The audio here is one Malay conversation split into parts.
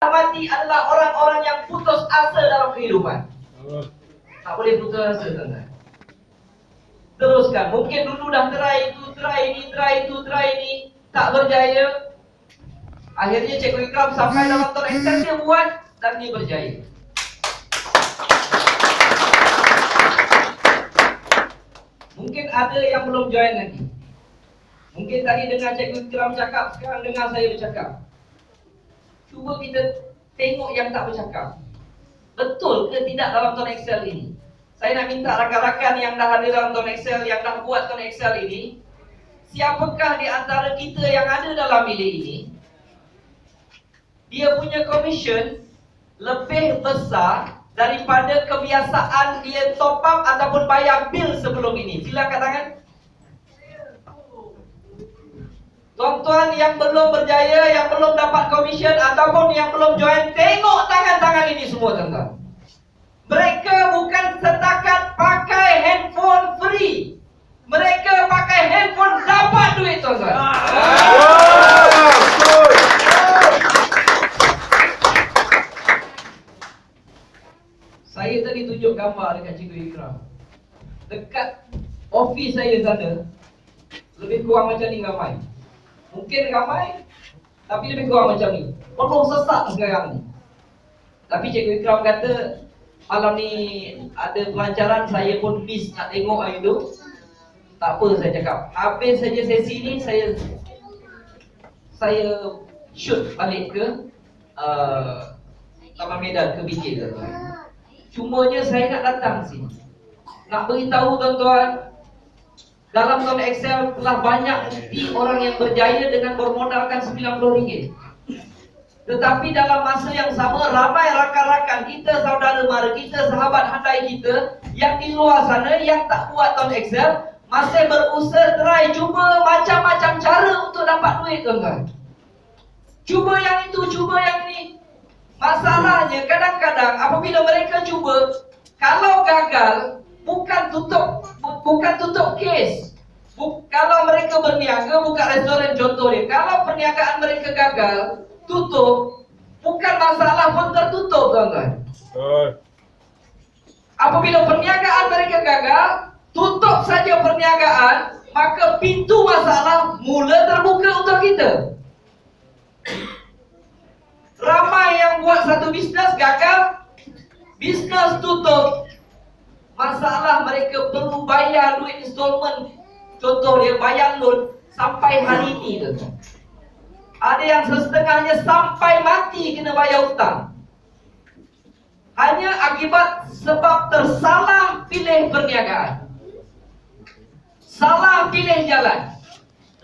mati adalah orang-orang yang putus asa dalam kehidupan. Tak boleh putus asa, tuan-tuan. Teruskan. Mungkin dulu dah try itu, try ini, tak berjaya. Akhirnya Cikgu Ikram sampai dalam Tuan Excel, dia buat dan dia berjaya. Mungkin ada yang belum join lagi. Mungkin tadi dengar Cikgu Ikram cakap, sekarang dengar saya bercakap. Cuba kita tengok yang tak bercakap. Betul ke tidak dalam Tuan Excel ini? Saya nak minta rakan-rakan yang dah ada dalam Tuan Excel, yang dah buat Tuan Excel ini, siapakah di antara kita yang ada dalam bilik ini, dia punya commission lebih besar daripada kebiasaan dia top up ataupun bayar bil sebelum ini? Silakan tangan. Tuan-tuan yang belum berjaya, yang belum dapat commission ataupun yang belum join, tengok tangan-tangan ini semua, tuan-tuan. Mereka bukan setakat pakai handphone free. Mereka pakai handphone dapat duit, tuan-tuan. Saya tadi tunjuk gambar dekat Cikgu Ikram. Dekat office saya sana, lebih kurang macam ni ramai. Mungkin ramai, tapi lebih kurang macam ni. Penuh sesak sekarang ni. Tapi Cikgu Ikram kata, malam ni ada pelancaran, saya pun miss nak tengok hari tu. Tak apa, saya cakap. Habis saja sesi ni, saya shoot balik ke Taman Medan, ke BK, tuan-tuan. Cumanya saya nak datang sini, nak beritahu tuan-tuan, dalam Tuan Excel telah banyak bukti orang yang berjaya dengan bermodalkan RM90. Tetapi dalam masa yang sama, ramai rakan-rakan kita, saudara mara kita, sahabat handai kita yang di luar sana yang tak buat Tuan Excel, masih berusaha try, cuba macam-macam cara untuk dapat duit, tuan-tuan. Cuba yang itu, cuba yang ni. Masalahnya kadang-kadang apabila mereka cuba, kalau gagal, bukan tutup kes. Kalau mereka berniaga, buka restoran contohnya, kalau perniagaan mereka gagal, tutup, bukan masalah pun tertutup, tuan-tuan. Apabila perniagaan mereka gagal, tutup saja perniagaan, maka pintu masalah mula terbuka untuk kita. Ramai yang buat satu bisnes gagal, bisnes tutup, masalah mereka perlu bayar duit installment. Contoh dia bayar loan sampai hari ini, tuan-tuan. Ada yang setengahnya sampai mati kena bayar hutang. Hanya akibat sebab tersalah pilih perniagaan, salah pilih jalan.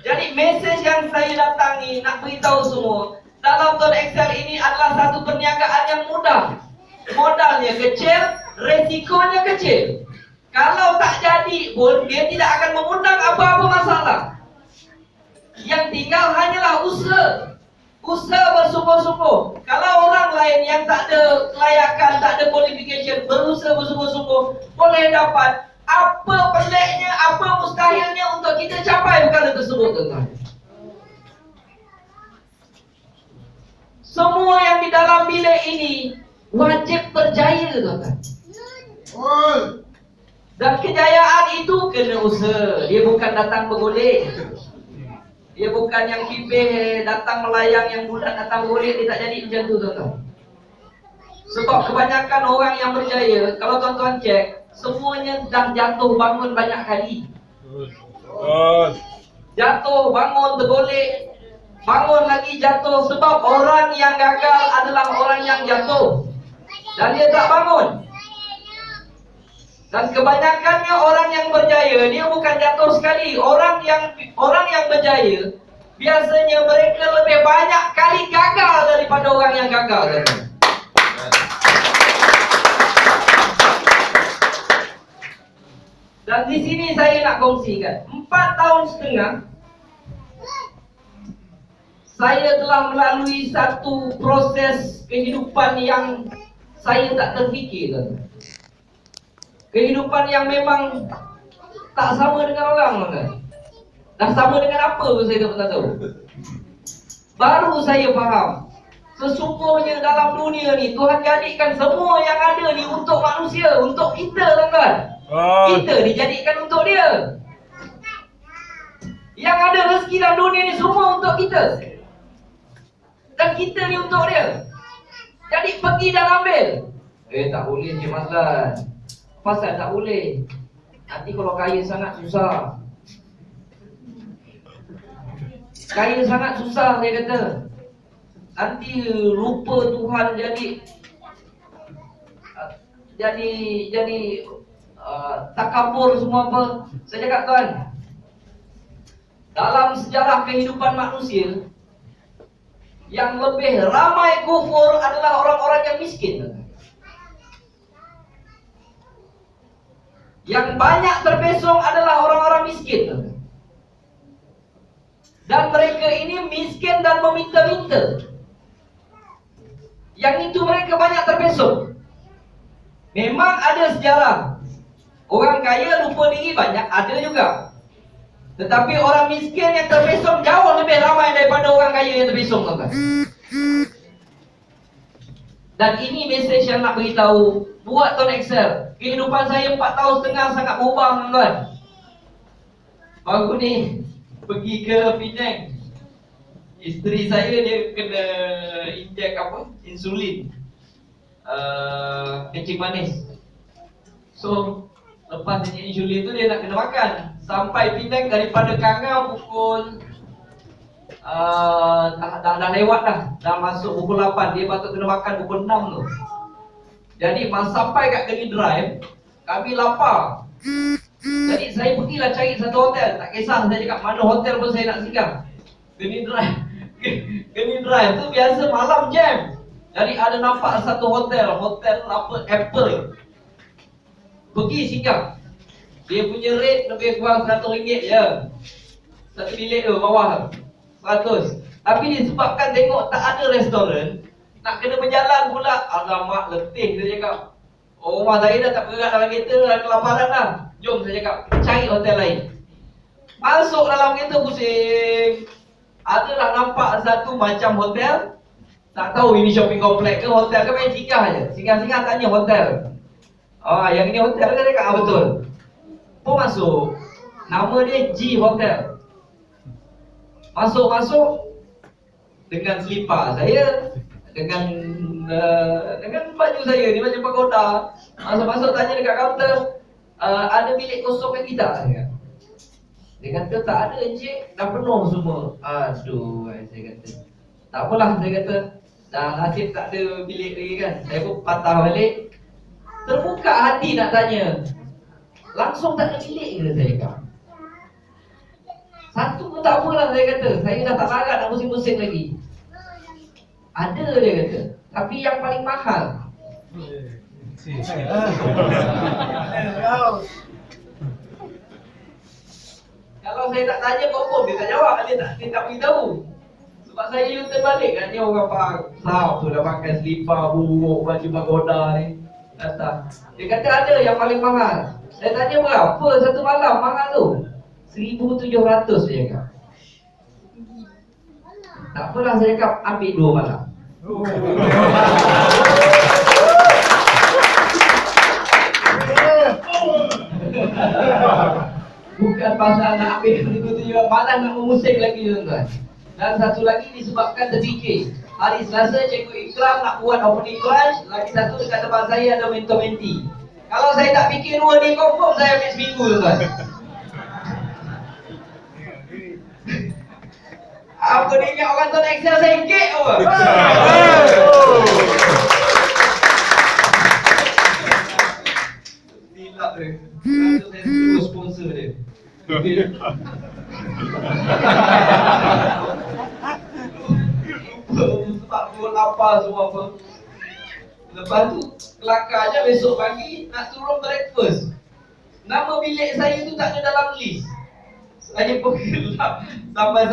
Jadi mesej yang saya datangi nak beritahu semua, dalam Tuan Excel ini adalah satu perniagaan yang mudah. Modalnya kecil, resikonya kecil. Kalau tak jadi pun, dia tidak akan mengundang apa-apa masalah. Yang tinggal hanyalah usaha. Usaha bersungguh-sungguh. Kalau orang lain yang tak ada kelayakan, tak ada qualification, berusaha bersungguh-sungguh, boleh dapat. Apa peliknya, apa mustahilnya untuk kita capai perkara tersebut, tuan-tuan. Semua yang di dalam bilik ini wajib berjaya, tuan-tuan. Dan kejayaan itu kena usaha. Dia bukan datang bergolek. Dia bukan yang kipih datang melayang, yang bulat datang bergolek. Dia tak jadi macam tu, tuan-tuan. Sebab kebanyakan orang yang berjaya, kalau tuan-tuan cek, semuanya dah jatuh bangun banyak kali. Jatuh, bangun, tergolek, bangun lagi, jatuh. Sebab orang yang gagal adalah orang yang jatuh dan dia tak bangun. Dan kebanyakannya orang yang berjaya, dia bukan jatuh sekali. Orang yang berjaya, biasanya mereka lebih banyak kali gagal daripada orang yang gagal. Dan di sini saya nak kongsikan, 4 tahun setengah saya telah melalui satu proses kehidupan yang saya tak terfikir, tuan-tuan. Kehidupan yang memang tak sama dengan orang, tuan-tuan. Dah sama dengan apa pun saya tak pernah tahu. Baru saya faham, Sesungguhnya dalam dunia ni Tuhan jadikan semua yang ada ni untuk manusia, untuk kita, tuan-tuan. Kita dijadikan untuk dia. Yang ada rezeki dalam dunia ni semua untuk kita, dan kita ni untuk dia. Jadi pergi dan ambil. Tak boleh Encik Mazlan. Pasal tak boleh? Nanti kalau kaya sangat susah. Kaya sangat susah, saya kata. Nanti lupa Tuhan, jadi takabur semua apa. Saya cakap tuan, dalam sejarah kehidupan manusia, yang lebih ramai kufur adalah orang-orang yang miskin. Yang banyak terbesong adalah orang-orang miskin. Dan mereka ini miskin dan meminta-minta. Yang itu mereka banyak terbesong. Memang ada sejarah orang kaya lupa diri, banyak ada juga. Tetapi orang miskin yang terbesong jauh lebih ramai daripada orang kaya yang terbesong, tuan-tuan. Dan ini mesej yang nak beritahu. Buat Tuan Excel. Kehidupan saya 4 tahun setengah sangat berubah, tuan-tuan. Baru ni pergi ke Penang. Isteri saya dia kena injek insulin, kencing manis. So lepas injek insulin tu dia nak kena makan. Sampai Penang daripada Kangau pukul dah lewat dah. Dah masuk pukul 8. Dia patut kena makan pukul 6 tu. Jadi masa sampai kat Geni Drive, kami lapar. Jadi saya pergilah cari satu hotel. Tak kisah saya cakap mana hotel pun saya nak singgah. Geni Drive. Geni Drive tu biasa malam jam. Jadi ada nampak satu hotel Apple. Pergi singgah. Dia punya rate lebih kurang RM100 je. Satu bilik tu bawah 100. Tapi disebabkan tengok tak ada restoran, nak kena berjalan pula. Alamak, letih saya cakap. Rumah saya dah tak bergerak dalam kereta, dah kelaparan dah. Jom saya cakap, cari hotel lain. Masuk dalam kereta pusing. Adalah nampak satu macam hotel. Tak tahu ini shopping complex ke hotel ke, main singgah je. Singgah-singgah tanya hotel. Yang ini hotel ke? Dekat betul. Pun masuk. Nama dia G Hotel. Masuk dengan selipar saya, dengan baju saya ni, baju pagoda. Masuk tanya dekat kaunter, ada bilik kosong ke tidak? Dia kata tak ada encik, dah penuh semua. Aduh, saya kata tak apalah, saya kata dah nasib tak ada bilik lagi kan. Saya pun patah balik. Terbuka hati nak tanya, langsung tak ada bilik ke, saya kata. Satu pun tak apalah, saya kata. Saya dah tak larat nak pusing-pusing lagi. Ada, dia kata, tapi yang paling mahal. Kalau saya tak tanya confirm dia tak jawab, dia tak beritahu. Sebab saya U-turn balik kan, ni orang pasal tu dah pakai selipar buruk, baju pagoda ni datang. Dia kata ada yang paling mahal. Saya tanya berapa satu malam mahal tu? 1,700 dia cakap. Tak apalah, saya cakap ambil 2 malam. Bukan pasal nak ambil 1,700, malah nak memusik lagi, tuan-tuan. Dan satu lagi disebabkan terfikir. Hari Selasa Cikgu Ikram nak buat opening class. Lagi satu dekat tempat saya ada mentor-menti. Kalau saya tak fikir 2 ni, confirm saya ambil seminggu, tuan-tuan. Apa dia ingat orang Tuan Excel saya gek apa? Silap dia. Lalu saya suruh sponsor dia. Sebab pun lapar semua apa. Lepas tu kelakarnya besok pagi nak turun breakfast. Nama bilik saya tu tak ada dalam list. Saya pergi sampai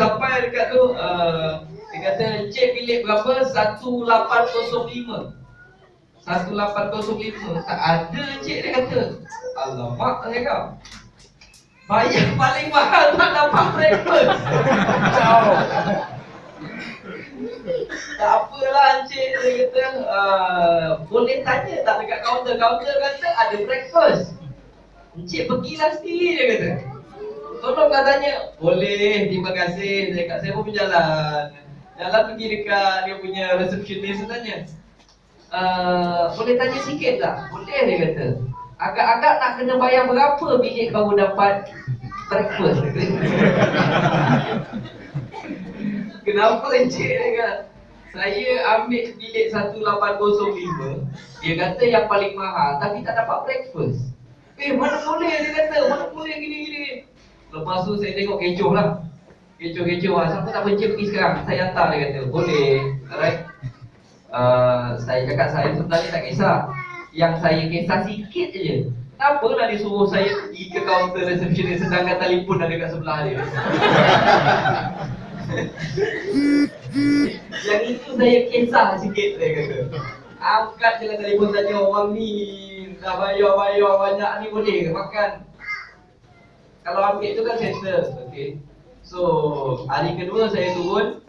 dekat tu, dia kata, cik bilik berapa? 1805. 1805. Tak ada cik, dia kata. Alamak, saya kata. Bayar paling mahal tak dapat breakfast. Tak apalah encik, dia kata, boleh tanya tak dekat kaunter. Kaunter kata ada breakfast. Encik pergilah sendiri, dia kata. Tolong katanya, boleh, terima kasih. Saya pun berjalan. Jalan pergi dekat dia punya receptionist, tanya, boleh tanya sikit tak? Boleh, dia kata. Agak-agak nak kena bayar berapa bilik kamu dapat breakfast? Kenapa encik, dia kata? Saya ambil bilik 1805. Dia kata yang paling mahal, tapi tak dapat breakfast. Mana boleh, dia kata, mana boleh gini-gini. Lepas tu saya tengok kecoh lah. Kecoh-kecoh lah, siapa tak bencik pergi sekarang? Saya hantar, dia kata, boleh. Alright. Saya cakap, saya sebenarnya tak kisah. Yang saya kisah sikit je. Kenapa nak disuruh saya pergi ke kaunter resepsionis sedangkan telefon ada kat sebelah dia? Yang itu saya kisah sikit, saya kata. Angkat je lah telefon tanya orang ni, dah bayar banyak ni boleh ke makan? Kalau ambil tu kan center, okay. So, hari kedua saya turun.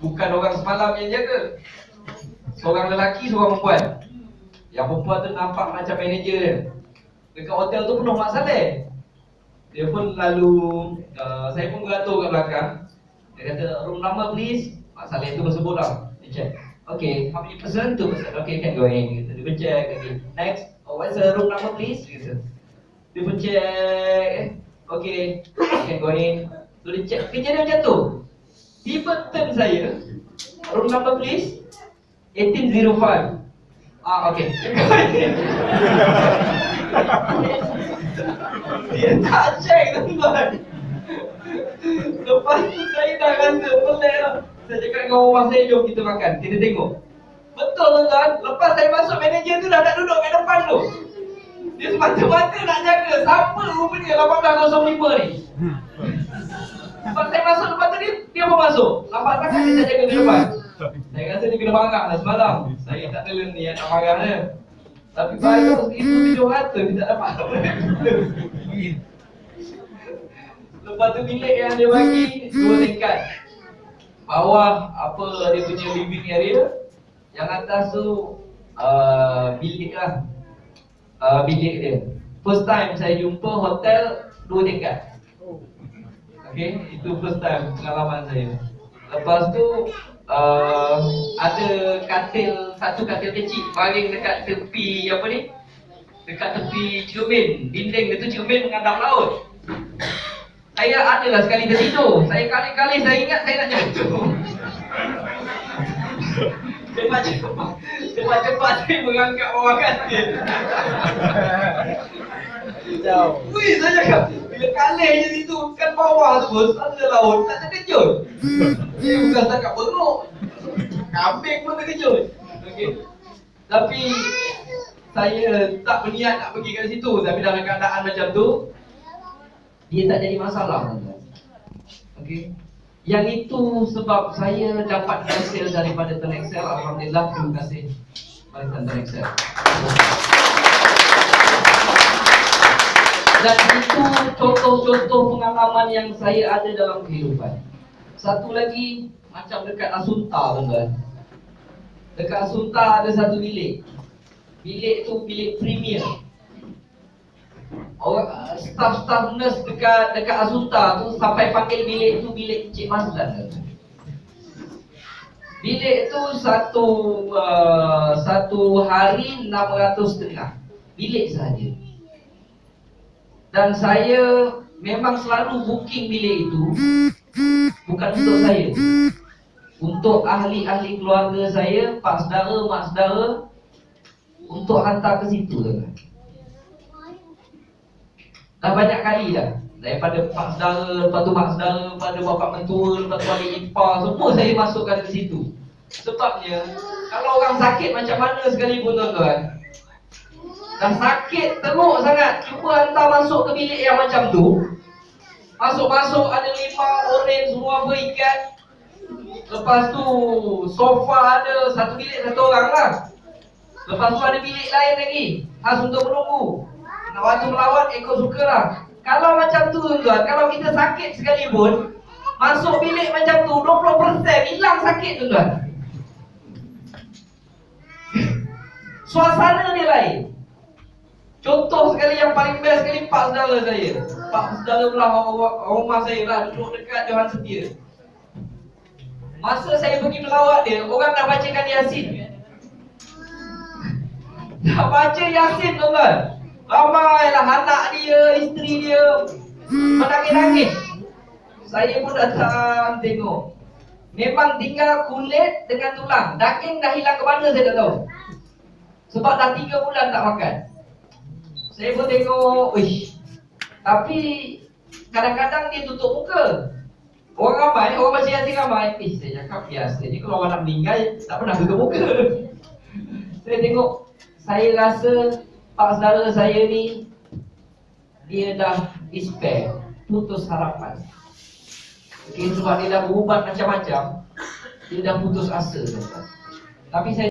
Bukan orang semalam yang jaga, seorang lelaki, seorang perempuan. Yang perempuan tu nampak macam manager dia. Dekat hotel tu penuh Mak Saleh. Dia pun lalu, saya pun beratur kat belakang. Dia kata, room number please. Mak Saleh tu bersebut lah. Dia check, okay, how many person? 2 person, okay, can go in. Dia pun check, okay, next, what's the room number please? Dia pun check, okay, can go in. So dia check, kerja dia macam tu. Tiba turn saya, room number please, 1805. Okay. Dia tak check, tuan-tuan. Lepas tu saya dah rasa pelik lah. Saya cakap dengan orang saya, jom kita makan, kita tengok. Betul, tuan-tuan. Lepas saya masuk, manager tu dah tak duduk kat depan tu. Dia semata-mata nak jaga siapa rupanya 1805 ni. Lepas saya masuk, lepas tu dia pun masuk. Lambat sangat dia tak jaga ke depan. Saya rasa dia kena marah lah semalam. Saya tak ada niat nak marah dia. Tapi bayar itu 700, dia tak dapat apa. Lepas tu bilik yang dia bagi 2 tingkat. Bawah apa dia punya living area. Yang atas tu bilik lah. Bilik dia. First time saya jumpa hotel 2 tingkat. Okay, itu first time pengalaman saya. Lepas tu ada satu katil kecil baring dekat tepi apa ni? Dekat tepi cermin, dinding itu cermin menghadap laut. Saya adalah sekali tertidur. Saya kali-kali saya ingat saya nak jatuh. Cepat-cepat saya mengangkat bawah katil. Wih, saya cakap, bila kalih je situ, kan bawah tu pun ada laut, tak terkejut. Dia bukan setakat beruk, kambing pun terkejut. Okay. Tapi saya tak berniat nak pergi kat situ. Tapi dalam keadaan macam tu, dia tak jadi masalah. Okay. Yang itu sebab saya dapat hasil daripada Turn Excel. Alhamdulillah, terima kasih pada Turn Excel. Dan itu contoh-contoh pengalaman yang saya ada dalam kehidupan. Satu lagi, macam dekat Asunta, tuan-tuan. Dekat Asunta ada satu bilik. Bilik tu bilik premier. Orang staff nurse dekat Asunta tu sampai panggil bilik tu bilik Encik Mazlan. Bilik tu satu hari 600 tengah. Bilik sahaja. Dan saya memang selalu booking bilik itu bukan untuk saya, untuk ahli-ahli keluarga saya, pak saudara, mak saudara, untuk hantar ke situ. Dah banyak kali dah. Daripada pak saudara, lepas tu mak saudara, pada bapak mentua, lepas tu adik ipar, semua saya masukkan ke situ. Sebabnya kalau orang sakit macam mana sekalipun, tuan-tuan, dah sakit teruk sangat, cuba hantar masuk ke bilik yang macam tu. Masuk-masuk ada limau, oren, semua berikat. Lepas tu sofa ada, satu bilik satu orang lah. Lepas tu ada bilik lain lagi, khas untuk menunggu. Nak waktu melawat ikut suka lah. Kalau macam tu, tuan, kalau kita sakit sekalipun, Masuk bilik macam tu 20% hilang sakit tuan-tuan. Suasana dia lain. Contoh sekali yang paling best sekali pak saudara saya. Pak saudara belah rumah saya lah, duduk dekat Johan Setia. Masa saya pergi melawat dia, orang dah bacakan Yasin. Dah baca Yasin tuan-tuan. Ramailah anak dia, isteri dia menangis-nangis. Saya pun datang tengok. Memang tinggal kulit dengan tulang. Daging dah hilang ke mana saya tak tahu. Sebab dah 3 bulan tak makan. Saya pun tengok, wish. Tapi kadang-kadang dia tutup muka. Orang ramai, orang baca Yasin ramai. Saya cakap biasanya kalau orang nak meninggal tak pernah tutup muka. Saya tengok, saya rasa pak saudara saya ni dia dah despair, putus harapan. Mungkin sebab dia dah berubat macam-macam, dia dah putus asa. Tapi saya